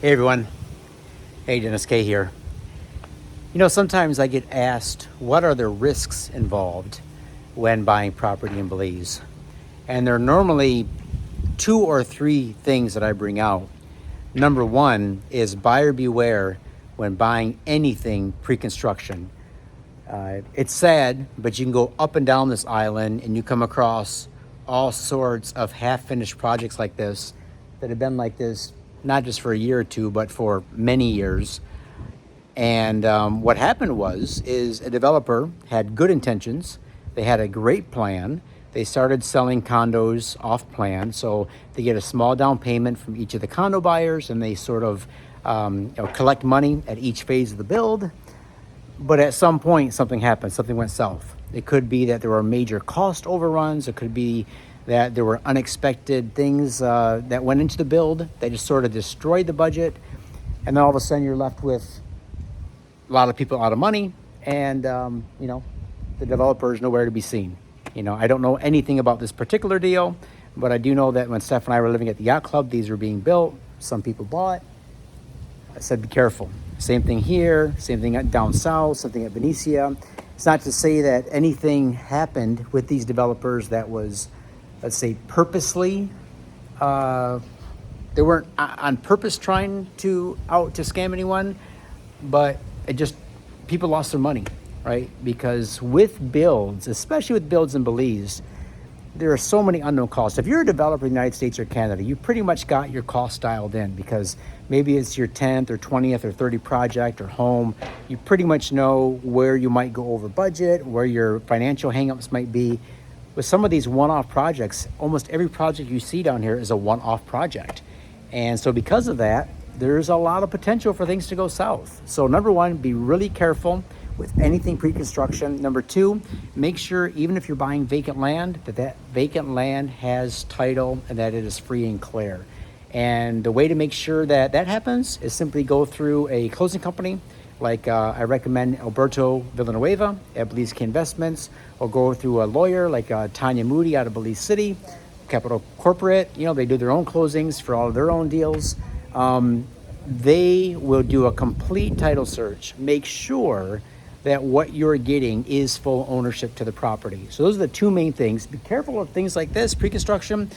Hey everyone, hey Dennis K here. Sometimes I get asked what are the risks involved when buying property in Belize? And there are normally two or three things that I bring out. Number one is buyer beware when buying anything pre-construction. It's sad, but you can go up and down this island and you come across all sorts of half-finished projects like this that have been like this not just for a year or two, but for many years. And what happened is a developer had good intentions. They had a great plan. They started selling condos off plan. So they get a small down payment from each of the condo buyers, and they sort of collect money at each phase of the build. But at some point, something happened. Something went south. It could be that there were major cost overruns. It could be that there were unexpected things that went into the build. They just sort of destroyed the budget. And then all of a sudden, you're left with a lot of people out of money. And, the developer is nowhere to be seen. I don't know anything about this particular deal, but I do know that when Steph and I were living at the yacht club, these were being built. Some people bought. I said, be careful. Same thing here, same thing down south, something at Benicia. It's not to say that anything happened with these developers that was, let's say, purposely, they weren't on purpose trying to scam anyone, but people lost their money, right? Because with builds, especially with builds in Belize, there are so many unknown costs. If you're a developer in the United States or Canada, you pretty much got your cost dialed in because maybe it's your 10th or 20th or 30th project or home. You pretty much know where you might go over budget, where your financial hangups might be. With some of these one-off projects, almost every project you see down here is a one-off project. And so because of that, there's a lot of potential for things to go south. So number one, be really careful with anything pre-construction. Number two, make sure even if you're buying vacant land, that vacant land has title and that it is free and clear. And the way to make sure that happens is simply go through a closing company. Like I recommend Alberto Villanueva at Belize Key Investments, or go through a lawyer like Tanya Moody out of Belize City, Capital Corporate. They do their own closings for all of their own deals. They will do a complete title search. Make sure that what you're getting is full ownership to the property. So those are the two main things. Be careful of things like this, pre-construction,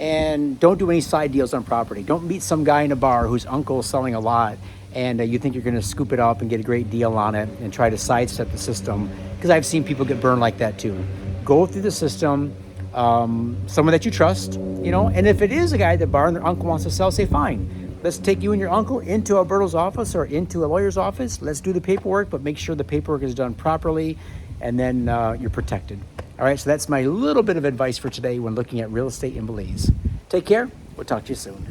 and don't do any side deals on property. Don't meet some guy in a bar whose uncle is selling a lot and you think you're gonna scoop it up and get a great deal on it and try to sidestep the system, because I've seen people get burned like that too. Go through the system, someone that you trust, and if it is a guy at the bar and their uncle wants to sell, say fine. Let's take you and your uncle into Alberto's office or into a lawyer's office. Let's do the paperwork, but make sure the paperwork is done properly, and then you're protected. All right, so that's my little bit of advice for today when looking at real estate in Belize. Take care. We'll talk to you soon.